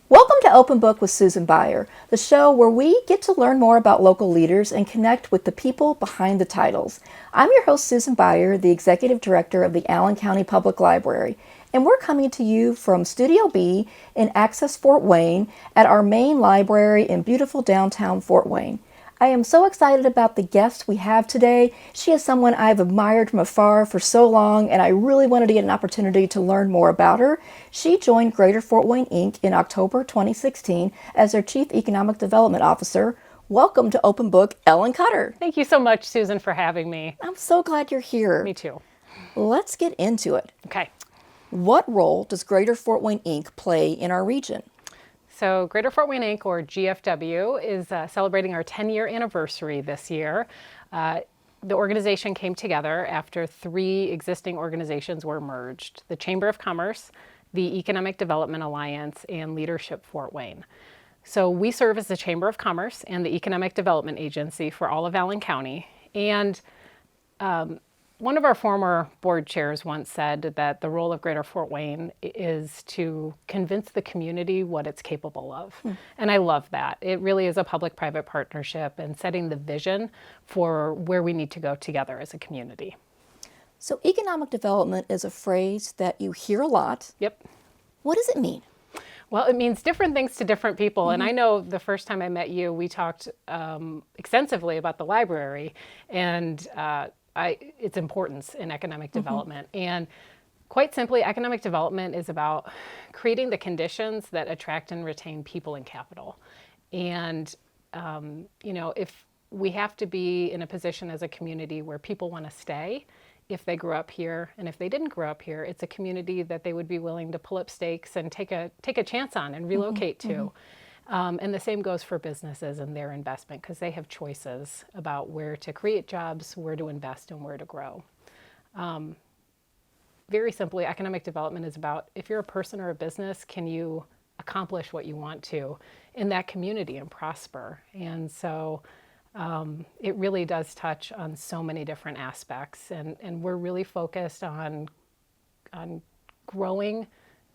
Welcome to Open Book with Susan Baier, the show where we get to learn more about local leaders and connect with the people behind the titles. I'm your host, Susan Baier, the Executive Director of the Allen County Public Library, and we're coming to you from Studio B in Access Fort Wayne at our main library in beautiful downtown Fort Wayne. I am so excited about the guest we have today. She is someone I've admired from afar for so long, and I really wanted to get an opportunity to learn more about her. She joined Greater Fort Wayne, Inc. in October 2016 as their Chief Economic Development Officer. Welcome to Open Book, Ellen Cutter. Thank you so much, Susan, for having me. I'm so glad you're here. Me too. Let's get into it. Okay. What role does Greater Fort Wayne, Inc. play in our region? So Greater Fort Wayne, Inc., or GFW, is celebrating our 10-year anniversary this year. The organization came together after 3 existing organizations were merged: the Chamber of Commerce, the Economic Development Alliance, and Leadership Fort Wayne. So we serve as the Chamber of Commerce and the Economic Development Agency for all of Allen County. And one of our former board chairs once said that the role of Greater Fort Wayne is to convince the community what it's capable of. And I love that. It really is a public-private partnership and setting the vision for where we need to go together as a community. So economic development is a phrase that you hear a lot. Yep. What does it mean? Well, it means different things to different people. And I know the first time I met you, we talked extensively about the library and its importance in economic development. And quite simply, economic development is about creating the conditions that attract and retain people and capital. And, if we have to be in a position as a community where people want to stay, if they grew up here, and if they didn't grow up here, it's a community that they would be willing to pull up stakes and take a chance on and relocate to. And the same goes for businesses and their investment, because they have choices about where to create jobs, where to invest, and where to grow. Very simply, economic development is about, if you're a person or a business, can you accomplish what you want to in that community and prosper? And so it really does touch on so many different aspects. And we're really focused on growing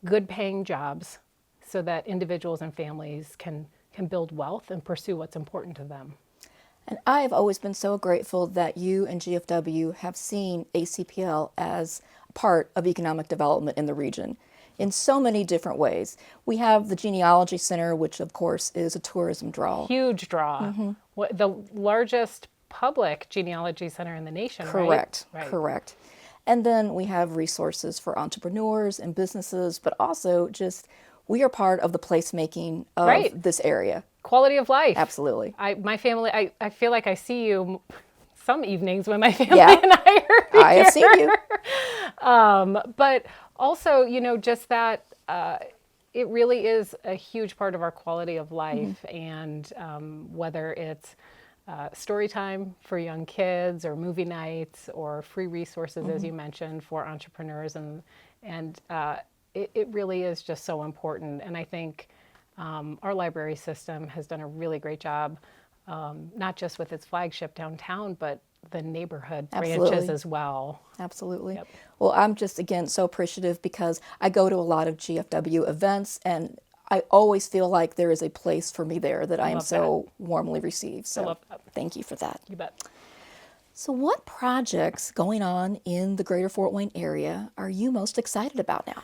good-paying jobs so that individuals and families can build wealth and pursue what's important to them. And I've always been so grateful that you and GFW have seen ACPL as part of economic development in the region in so many different ways. We have the Genealogy Center, which of course is a tourism draw. Huge draw. The largest public genealogy center in the nation, Correct, right? correct. And then we have resources for entrepreneurs and businesses, but also just we are part of the placemaking of this area. Quality of life. Absolutely. My family, I feel like I see you some evenings when my family and I are here. I have seen you. But also, just that it really is a huge part of our quality of life. And whether it's story time for young kids or movie nights or free resources, as you mentioned, for entrepreneurs. And it really is just so important. And I think our library system has done a really great job, not just with its flagship downtown, but the neighborhood branches as well. Absolutely. Yep. Well, I'm just, again, so appreciative because I go to a lot of GFW events and I always feel like there is a place for me there that I am so warmly received. So I love that. Thank you for that. You bet. So what projects going on in the Greater Fort Wayne area are you most excited about now?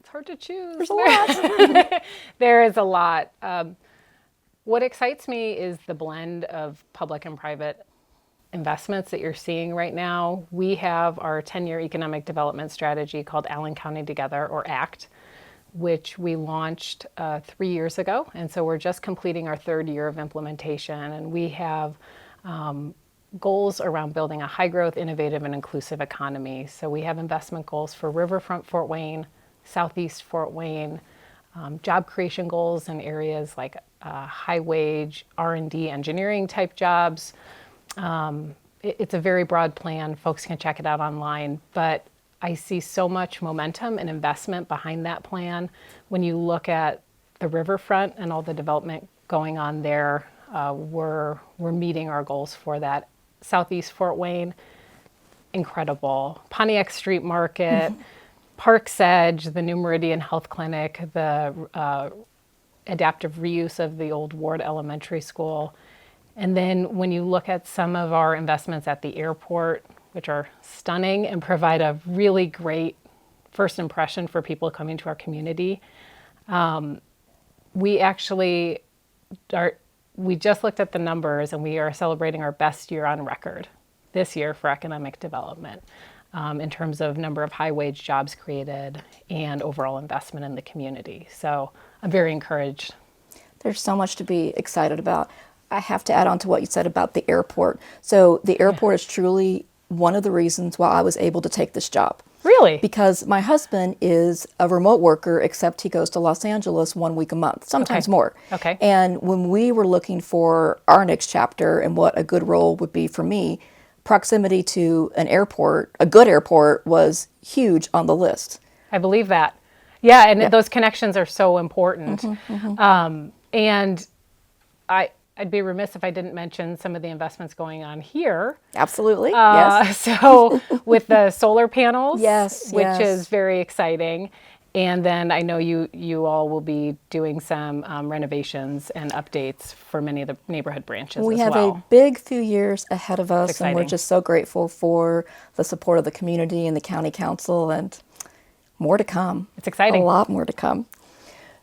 It's hard to choose. There's a lot. There is a lot. What excites me is the blend of public and private investments that you're seeing right now. We have our 10-year economic development strategy called Allen County Together, or ACT, which we launched 3 years ago. And so we're just completing our 3rd year of implementation. And we have goals around building a high-growth, innovative, and inclusive economy. So we have investment goals for Riverfront Fort Wayne, Southeast Fort Wayne, job creation goals in areas like high wage R&D engineering type jobs. It's a very broad plan. Folks can check it out online, but I see so much momentum and investment behind that plan. When you look at the riverfront and all the development going on there, we're meeting our goals for that. Southeast Fort Wayne, incredible. Pontiac Street Market, Park's Edge, the New Meridian Health Clinic, the adaptive reuse of the old Ward Elementary School. And then when you look at some of our investments at the airport, which are stunning and provide a really great first impression for people coming to our community, we actually we just looked at the numbers and we are celebrating our best year on record this year for economic development in terms of number of high wage jobs created and overall investment in the community. So I'm very encouraged. There's so much to be excited about. I have to add on to what you said about the airport. So the airport is truly one of the reasons why I was able to take this job. Really? Because my husband is a remote worker, except he goes to Los Angeles 1 week a month, sometimes more. Okay. And when we were looking for our next chapter and what a good role would be for me, proximity to an airport, a good airport, was huge on the list. I believe that. Yeah, and those connections are so important. And I'd be remiss if I didn't mention some of the investments going on here. Absolutely, yes. So with the solar panels, Yes, which yes. is very exciting. And then I know you all will be doing some renovations and updates for many of the neighborhood branches We as have well. a big few years ahead of us, and we're exciting. just so grateful for the support of the community and the county council, and more to come. It's exciting. A lot more to come.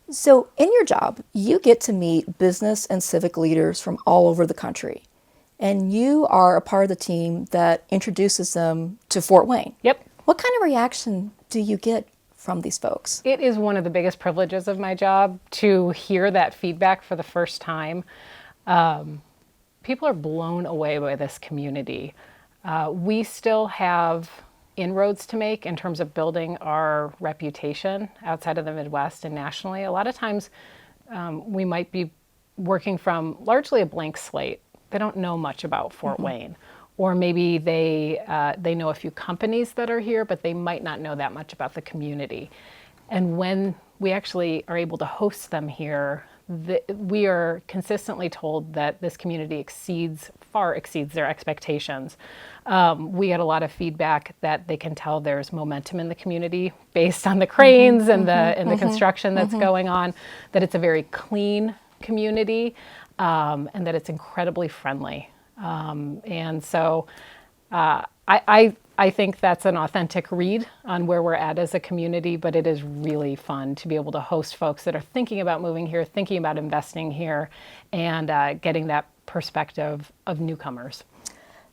So in your job, you get to meet business and civic leaders from all over the country, and you are a part of the team that introduces them to Fort Wayne. Yep. What kind of reaction do you get from these folks? It is one of the biggest privileges of my job to hear that feedback for the first time. People are blown away by this community. We still have inroads to make in terms of building our reputation outside of the Midwest and nationally. A lot of times we might be working from largely a blank slate. They don't know much about Fort Wayne. Or maybe they know a few companies that are here, but they might not know that much about the community. And when we actually are able to host them here, we are consistently told that this community far exceeds their expectations. We get a lot of feedback that they can tell there's momentum in the community based on the cranes and the construction that's going on, that it's a very clean community, and that it's incredibly friendly. And so I think that's an authentic read on where we're at as a community, but it is really fun to be able to host folks that are thinking about moving here, thinking about investing here, and getting that perspective of newcomers.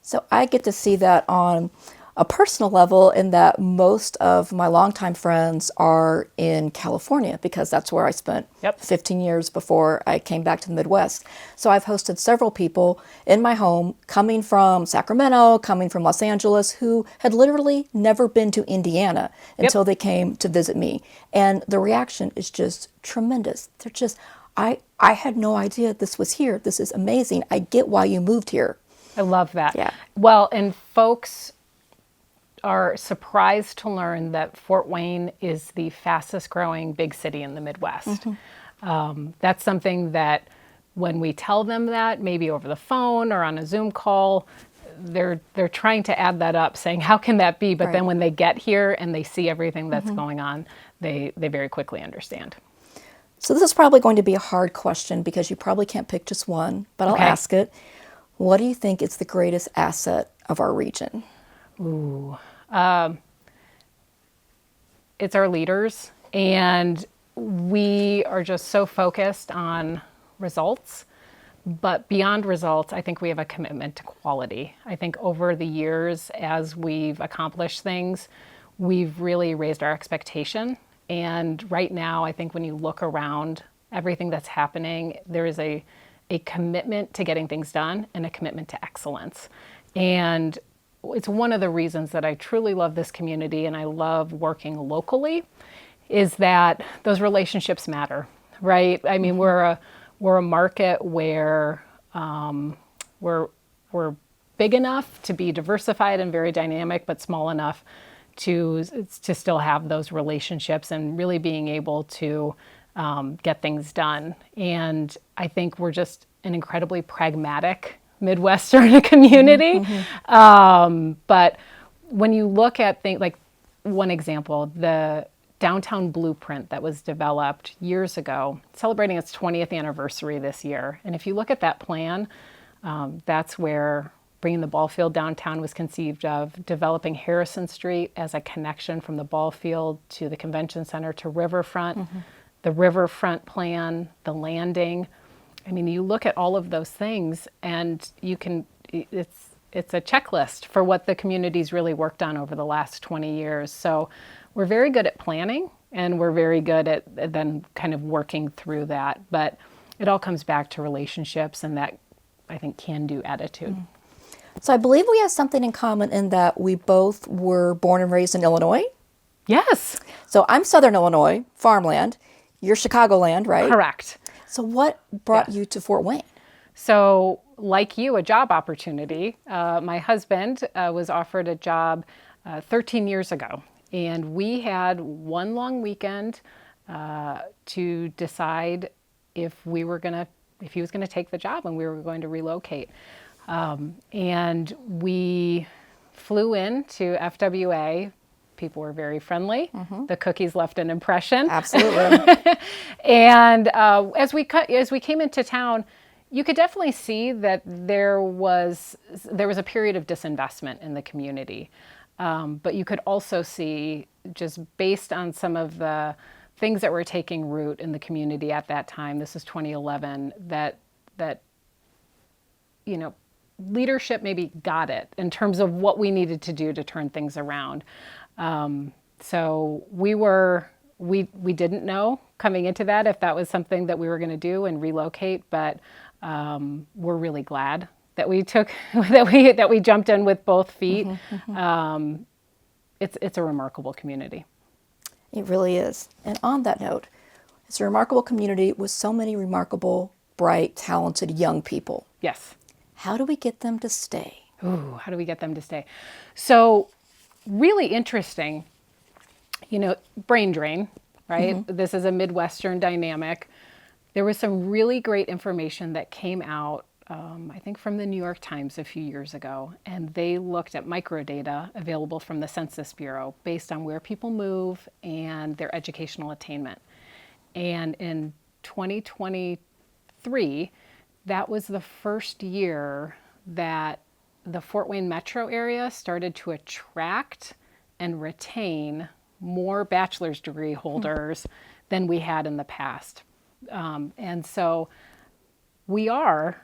So I get to see that on a personal level, in that most of my longtime friends are in California, because that's where I spent 15 years before I came back to the Midwest. So I've hosted several people in my home coming from Sacramento, coming from Los Angeles, who had literally never been to Indiana until they came to visit me. And the reaction is just tremendous. They're just, I had no idea this was here. This is amazing. I get why you moved here. I love that. Yeah. Well, and folks are surprised to learn that Fort Wayne is the fastest growing big city in the Midwest. That's something that when we tell them that, maybe over the phone or on a Zoom call, they're trying to add that up, saying, how can that be? But then when they get here and they see everything that's going on, they very quickly understand. So this is probably going to be a hard question, because you probably can't pick just one, but I'll ask it. What do you think is the greatest asset of our region? It's our leaders, and we are just so focused on results. But beyond results, I think we have a commitment to quality. I think over the years, as we've accomplished things, we've really raised our expectation. And right now, I think when you look around everything that's happening, there is a commitment to getting things done and a commitment to excellence. And it's one of the reasons that I truly love this community and I love working locally, is that those relationships matter, right? I mean, we're a market where we're big enough to be diversified and very dynamic, but small enough to still have those relationships and really being able to get things done. And I think we're just an incredibly pragmatic Midwestern community. But when you look at things like, one example, the downtown blueprint that was developed years ago, celebrating its 20th anniversary this year. And if you look at that plan, that's where bringing the ball field downtown was conceived of, developing Harrison Street as a connection from the ball field to the convention center to Riverfront, the Riverfront plan, the landing. I mean, you look at all of those things and it's a checklist for what the community's really worked on over the last 20 years. So we're very good at planning and we're very good at then kind of working through that. But it all comes back to relationships and that, I think, can-do attitude. So I believe we have something in common in that we both were born and raised in Illinois. Yes. So I'm Southern Illinois, farmland. You're Chicagoland, right? Correct. So what brought you to Fort Wayne? So like you, a job opportunity. My husband was offered a job 13 years ago. And we had one long weekend to decide if he was going to take the job and we were going to relocate. And we flew into FWA. People were very friendly. The cookies left an impression. Absolutely. And as we came into town, you could definitely see that there was a period of disinvestment in the community. But you could also see, just based on some of the things that were taking root in the community at that time, this is 2011, that leadership maybe got it in terms of what we needed to do to turn things around. So we didn't know coming into that if that was something that we were going to do and relocate, but we're really glad that we jumped in with both feet. It's a remarkable community. It really is. And on that note, it's a remarkable community with so many remarkable, bright, talented young people. Yes. How do we get them to stay? Ooh, how do we get them to stay? So really interesting, brain drain, right? This is a Midwestern dynamic. There was some really great information that came out, I think from the New York Times a few years ago, and they looked at microdata available from the Census Bureau based on where people move and their educational attainment. And in 2023, that was the first year that the Fort Wayne metro area started to attract and retain more bachelor's degree holders than we had in the past. And so we are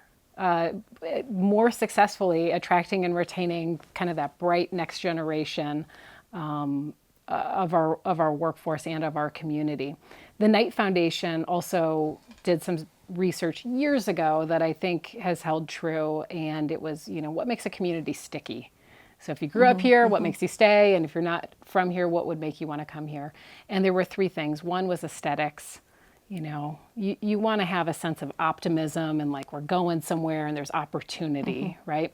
more successfully attracting and retaining kind of that bright next generation of our workforce and of our community. The Knight Foundation also did some research years ago that I think has held true, and it was, what makes a community sticky? So if you grew up here, what makes you stay? And if you're not from here, what would make you want to come here? And there were three things. One was aesthetics. You want to have a sense of optimism and like we're going somewhere and there's opportunity, right?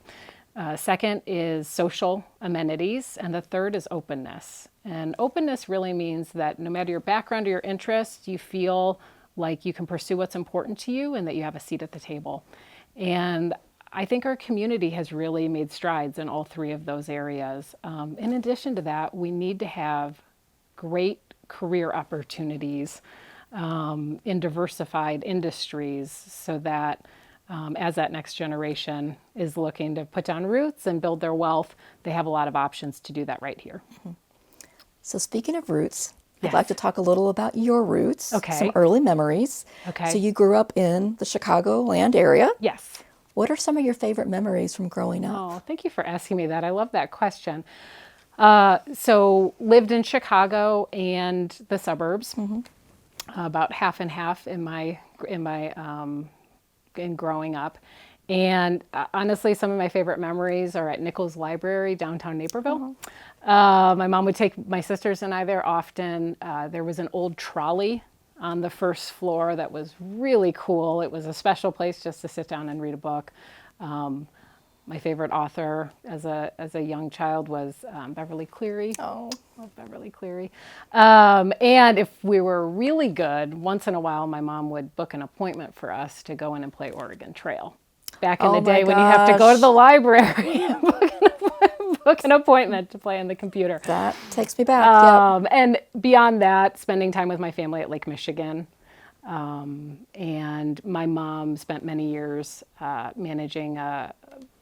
Second is social amenities. And the third is openness. And openness really means that no matter your background or your interests, you feel like you can pursue what's important to you and that you have a seat at the table. And I think our community has really made strides in all three of those areas. In addition to that, we need to have great career opportunities in diversified industries so that as that next generation is looking to put down roots and build their wealth, they have a lot of options to do that right here. So speaking of roots, Yes. I'd like to talk a little about your roots, Okay. some early memories. Okay. So you grew up in the Chicagoland area. Yes. What are some of your favorite memories from growing up? Oh, thank you for asking me that. I love that question. So lived in Chicago and the suburbs, about half and half in growing up. And honestly, some of my favorite memories are at Nichols Library, downtown Naperville. My mom would take my sisters and I there often. There was an old trolley on the first floor that was really cool. It was a special place just to sit down and read a book. My favorite author as a young child was Beverly Cleary. Oh. Love Beverly Cleary. And if we were really good, once in a while, my mom would book an appointment for us to go in and play Oregon Trail. Back in the day when you have to go to the library and book an appointment to play on the computer. That takes me back. Yep. And beyond that, spending time with my family at Lake Michigan. And my mom spent many years managing a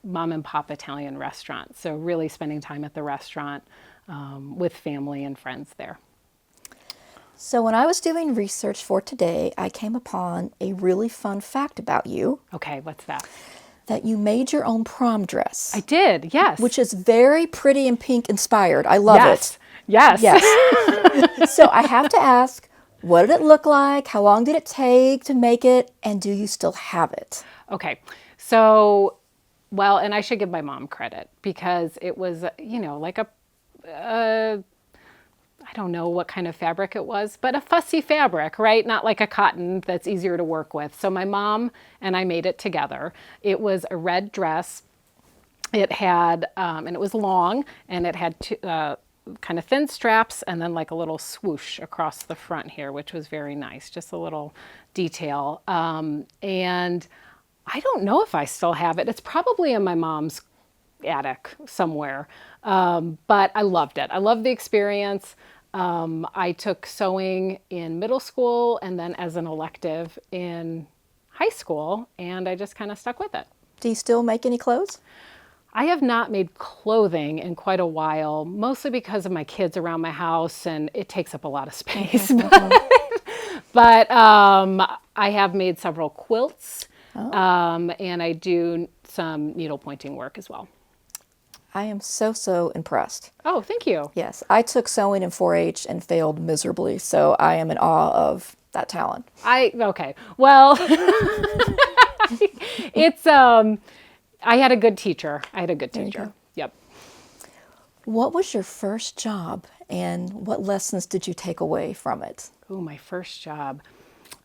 mom and pop Italian restaurant. So really spending time at the restaurant with family and friends there. So when I was doing research for today, I came upon a really fun fact about you. Okay, what's that? That you made your own prom dress. I did, yes. Which is very pretty and pink inspired. I love it. Yes. Yes. So I have to ask, what did it look like? How long did it take to make it? And do you still have it? Okay. So, well, and I should give my mom credit because it was, like I don't know what kind of fabric it was, but a fussy fabric, right? Not like a cotton that's easier to work with. So my mom and I made it together. It was a red dress. It had, and it was long, and it had two, kind of thin straps and then like a little swoosh across the front here, which was very nice. Just a little detail. And I don't know if I still have it. It's probably in my mom's attic somewhere. But I loved it. I loved the experience. I took sewing in middle school and then as an elective in high school, and I just kind of stuck with it. Do you still make any clothes? I have not made clothing in quite a while, mostly because of my kids around my house, and it takes up a lot of space. But I have made several quilts, and I do some needle pointing work as well. I am so impressed. Oh, thank you. Yes, I took sewing in 4-H and failed miserably, so I am in awe of that talent. Okay. Well, it's I had a good teacher. Yep. What was your first job and what lessons did you take away from it? Oh, my first job.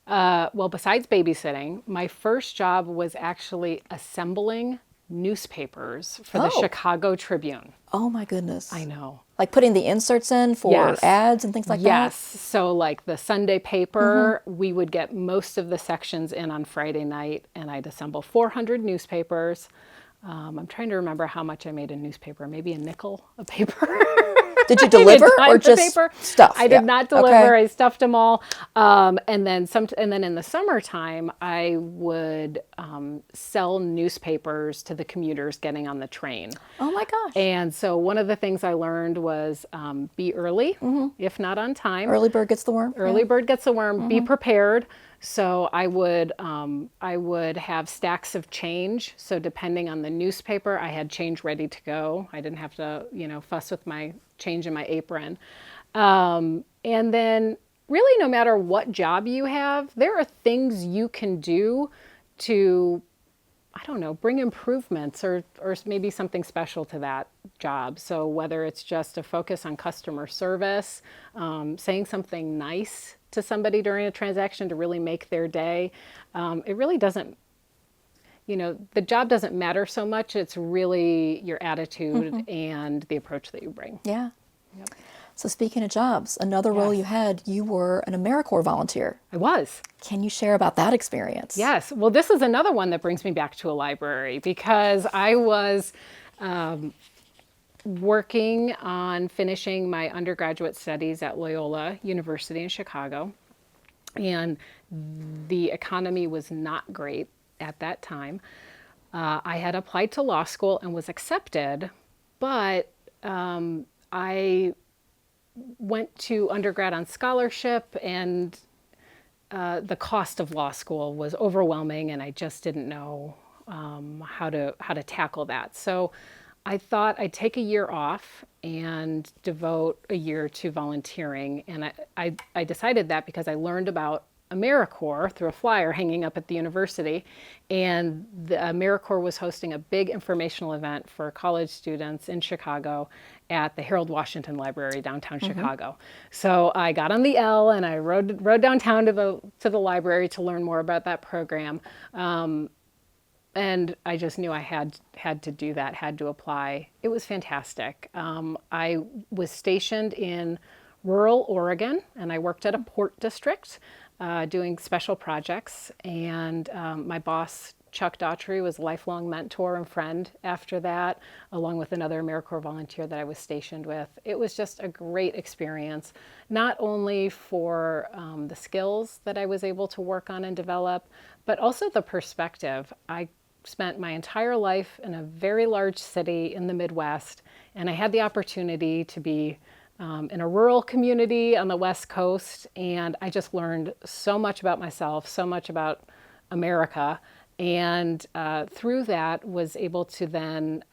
Well, besides babysitting, my first job was actually assembling newspapers for the Chicago Tribune. Oh my goodness. I know. Like putting the inserts in for ads and things like that? Yes. So like the Sunday paper, we would get most of the sections in on Friday night, and I'd assemble 400 newspapers. I'm trying to remember how much I made a newspaper, maybe a nickel a paper. Did you deliver or just stuff? I did not deliver. Okay. I stuffed them all. And then in the summertime, I would sell newspapers to the commuters getting on the train. Oh my gosh. And so one of the things I learned was be early, if not on time. Early bird gets the worm. Early bird gets the worm. Be prepared. So I would have stacks of change. So depending on the newspaper, I had change ready to go. I didn't have to, fuss with my change in my apron. And then really no matter what job you have, there are things you can do to, bring improvements or maybe something special to that job. So whether it's just a focus on customer service, saying something nice to somebody during a transaction to really make their day, it really doesn't, the job doesn't matter so much. It's really your attitude and the approach that you bring. Yeah. Yep. So speaking of jobs, another role you had, you were an AmeriCorps volunteer. I was. Can you share about that experience? Yes. Well, this is another one that brings me back to a library because I was working on finishing my undergraduate studies at Loyola University in Chicago. And the economy was not great at that time. I had applied to law school and was accepted, but I went to undergrad on scholarship, and the cost of law school was overwhelming, and I just didn't know how to tackle that. So I thought I'd take a year off and devote a year to volunteering, and I decided that because I learned about AmeriCorps through a flyer hanging up at the university, and the AmeriCorps was hosting a big informational event for college students in Chicago at the Harold Washington Library downtown Chicago. So I got on the L and I rode downtown to the library to learn more about that program. And I just knew I had to do that, had to apply. It was fantastic. I was stationed in rural Oregon, and I worked at a port district doing special projects. And my boss, Chuck Daughtry, was a lifelong mentor and friend after that, along with another AmeriCorps volunteer that I was stationed with. It was just a great experience, not only for the skills that I was able to work on and develop, but also the perspective. I spent my entire life in a very large city in the Midwest, and I had the opportunity to be in a rural community on the West Coast, and I just learned so much about myself, so much about America, and through that was able to then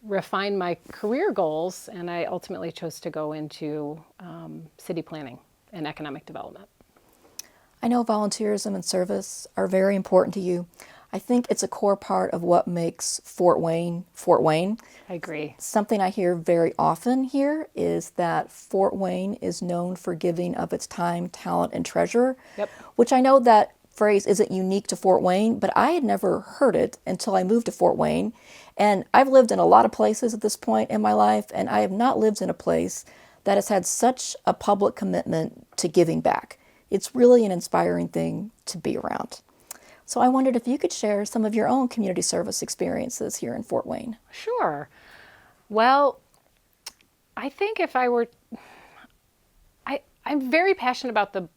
refine my career goals, and I ultimately chose to go into city planning and economic development. I know volunteerism and service are very important to you. I think it's a core part of what makes Fort Wayne, Fort Wayne. I agree. Something I hear very often here is that Fort Wayne is known for giving of its time, talent, and treasure, Yep. which I know that phrase isn't unique to Fort Wayne, but I had never heard it until I moved to Fort Wayne. And I've lived in a lot of places at this point in my life, and I have not lived in a place that has had such a public commitment to giving back. It's really an inspiring thing to be around. So I wondered if you could share some of your own community service experiences here in Fort Wayne. Sure. Well, I think if I were, I'm very passionate about the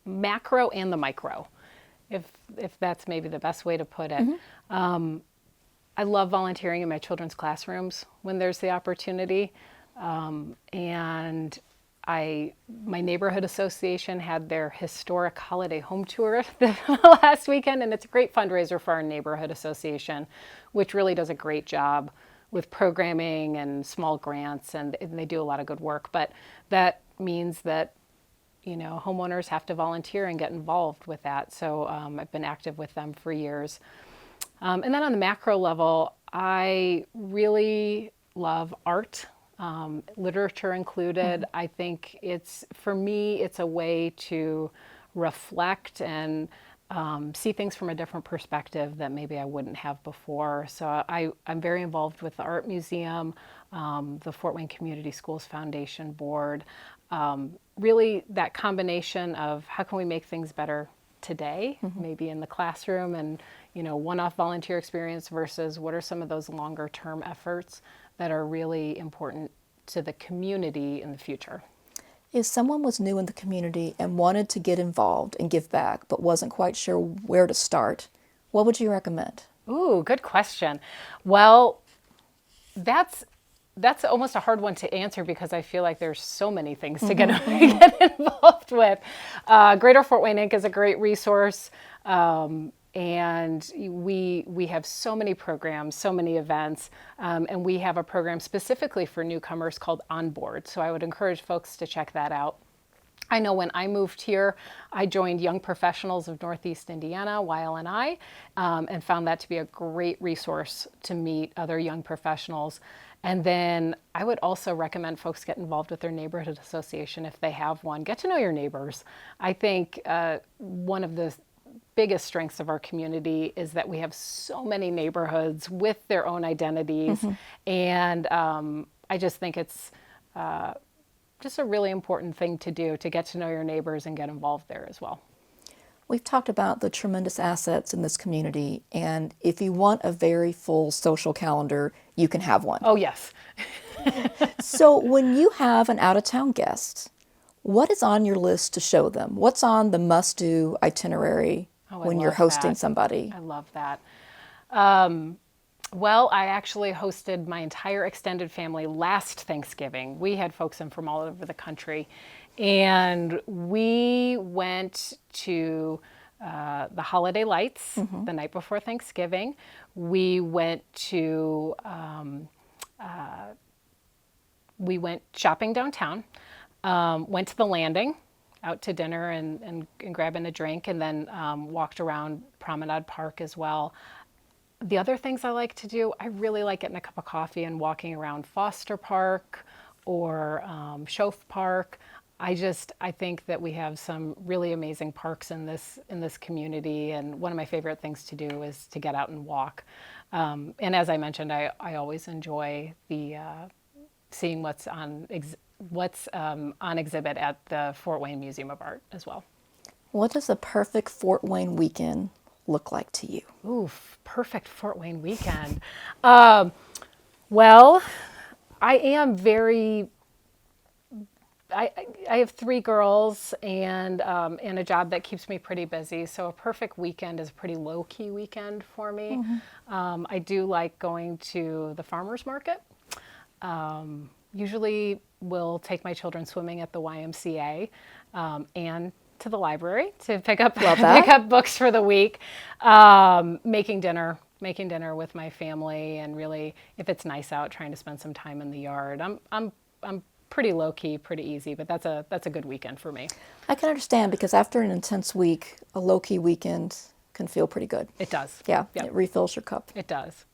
macro and the micro, if that's maybe the best way to put it. I love volunteering in my children's classrooms when there's the opportunity. And my neighborhood association had their historic holiday home tour last weekend, and it's a great fundraiser for our neighborhood association, which really does a great job with programming and small grants, and they do a lot of good work. But that means that, homeowners have to volunteer and get involved with that. So I've been active with them for years. And then on the macro level, I really love art. Literature included. I think for me, it's a way to reflect and see things from a different perspective that maybe I wouldn't have before. So I'm very involved with the Art Museum, the Fort Wayne Community Schools Foundation Board. Really that combination of how can we make things better today, maybe in the classroom, and one-off volunteer experience versus what are some of those longer term efforts that are really important to the community in the future. If someone was new in the community and wanted to get involved and give back, but wasn't quite sure where to start, what would you recommend? Ooh, good question. Well, that's almost a hard one to answer because I feel like there's so many things to get involved with. Greater Fort Wayne Inc. is a great resource. And we have so many programs, so many events, and we have a program specifically for newcomers called On Board. So I would encourage folks to check that out. I know when I moved here, I joined Young Professionals of Northeast Indiana, YLNI, and found that to be a great resource to meet other young professionals. And then I would also recommend folks get involved with their neighborhood association if they have one. Get to know your neighbors. I think one of the biggest strengths of our community is that we have so many neighborhoods with their own identities. And I just think it's just a really important thing to do, to get to know your neighbors and get involved there as well. We've talked about the tremendous assets in this community, and if you want a very full social calendar, you can have one. Oh, yes. So when you have an out-of-town guest, what is on your list to show them? What's on the must-do itinerary when you're hosting somebody? I love that. Well, I actually hosted my entire extended family last Thanksgiving. We had folks in from all over the country, and we went to the holiday lights the night before Thanksgiving. We went shopping downtown, went to the Landing, out to dinner and grabbing a drink, and then walked around Promenade Park as well. The other things I like to do, I really like getting a cup of coffee and walking around Foster Park or Schoaf Park. I think that we have some really amazing parks in this community, and one of my favorite things to do is to get out and walk. And as I mentioned, I always enjoy the seeing what's on exhibit at the Fort Wayne Museum of Art as well. What does a perfect Fort Wayne weekend look like to you? Ooh, perfect Fort Wayne weekend. Well, I am very. I have 3 girls and a job that keeps me pretty busy. So a perfect weekend is a pretty low key weekend for me. I do like going to the farmers market. Usually, will take my children swimming at the YMCA and to the library to pick up Love that. pick up books for the week. Making dinner with my family, and really, if it's nice out, trying to spend some time in the yard. I'm pretty low key, pretty easy, but that's a good weekend for me. I can understand, because after an intense week, a low key weekend can feel pretty good. It does. Yeah, Yep. it refills your cup. It does.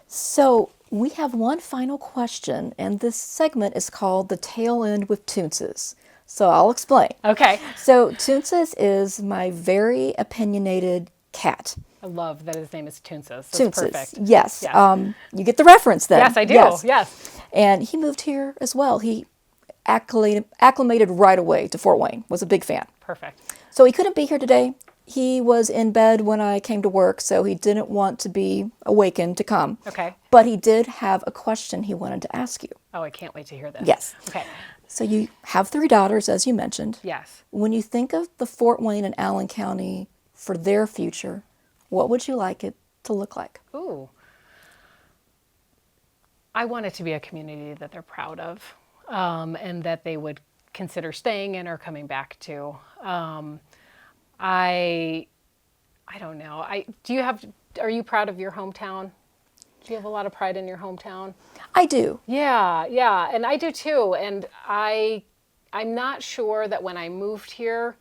So we have one final question, and this segment is called The Tail End with Toonces. So I'll explain. Okay. So Toonces is my very opinionated cat. I love that his name is Toonces. That's Toonces, perfect. yes. Yes. You get the reference then. Yes, I do. Yes. And he moved here as well. He acclimated right away to Fort Wayne, was a big fan. Perfect. So he couldn't be here today. He was in bed when I came to work, so he didn't want to be awakened to come. Okay. But he did have a question he wanted to ask you. Oh, I can't wait to hear this. Yes. Okay. So you have 3 daughters, as you mentioned. Yes. When you think of the Fort Wayne and Allen County for their future, what would you like it to look like? Ooh. I want it to be a community that they're proud of, and that they would consider staying in or coming back to. I don't know. Are you proud of your hometown? Do you have a lot of pride in your hometown? I do. Yeah, and I do too. And I'm not sure that when I moved here,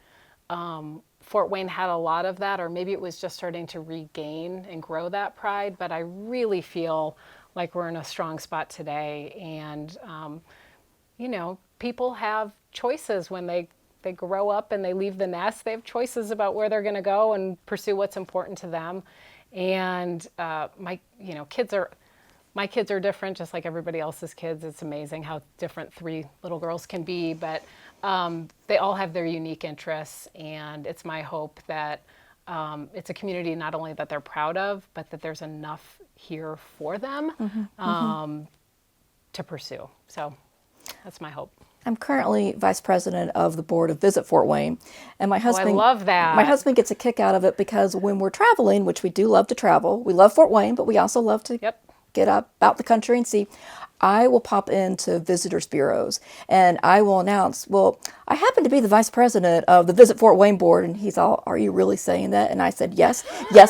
Fort Wayne had a lot of that, or maybe it was just starting to regain and grow that pride. But I really feel like we're in a strong spot today. And, people have choices when they grow up and they leave the nest. They have choices about where they're going to go and pursue what's important to them. And my kids are different, just like everybody else's kids. It's amazing how different 3 little girls can be, but they all have their unique interests. And it's my hope that it's a community not only that they're proud of, but that there's enough here for them to pursue. So that's my hope. I'm currently vice president of the board of Visit Fort Wayne, and my husband. I love that. My husband gets a kick out of it, because when we're traveling, which we do love to travel, we love Fort Wayne, but we also love to get up out the country and see. I will pop into visitors bureaus and I will announce, well, I happen to be the vice president of the Visit Fort Wayne board. And he's all, are you really saying that? And I said, yes,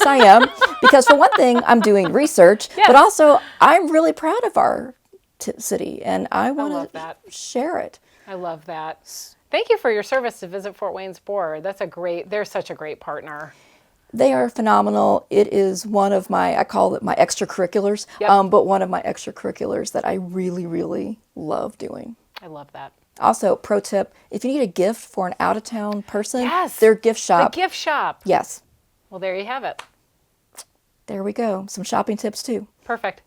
I am. Because for one thing, I'm doing research, but also I'm really proud of our city, and I want to share it. I love that. Thank you for your service to Visit Fort Wayne's board. They're such a great partner. They are phenomenal. It is one of I call it my extracurriculars, but one of my extracurriculars that I really, really love doing. I love that. Also, pro tip, if you need a gift for an out-of-town person, their gift shop. The gift shop. Yes. Well, there you have it. There we go. Some shopping tips, too. Perfect.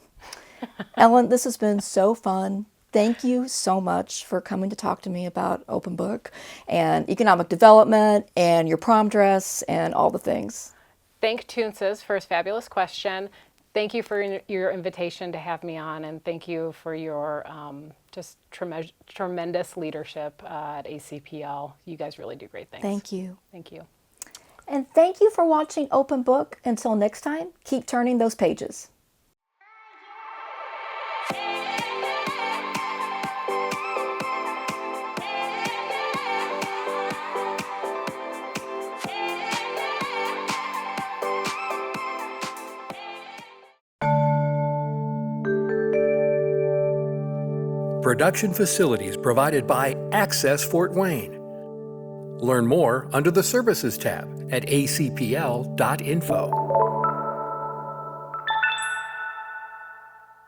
Ellen, this has been so fun. Thank you so much for coming to talk to me about Open Book and economic development and your prom dress and all the things. Thank Toonces for his fabulous question. Thank you for your invitation to have me on, and thank you for your just tremendous leadership at ACPL. You guys really do great things. Thank you. Thank you. And thank you for watching Open Book. Until next time, keep turning those pages. Production facilities provided by Access Fort Wayne. Learn more under the Services tab at acpl.info.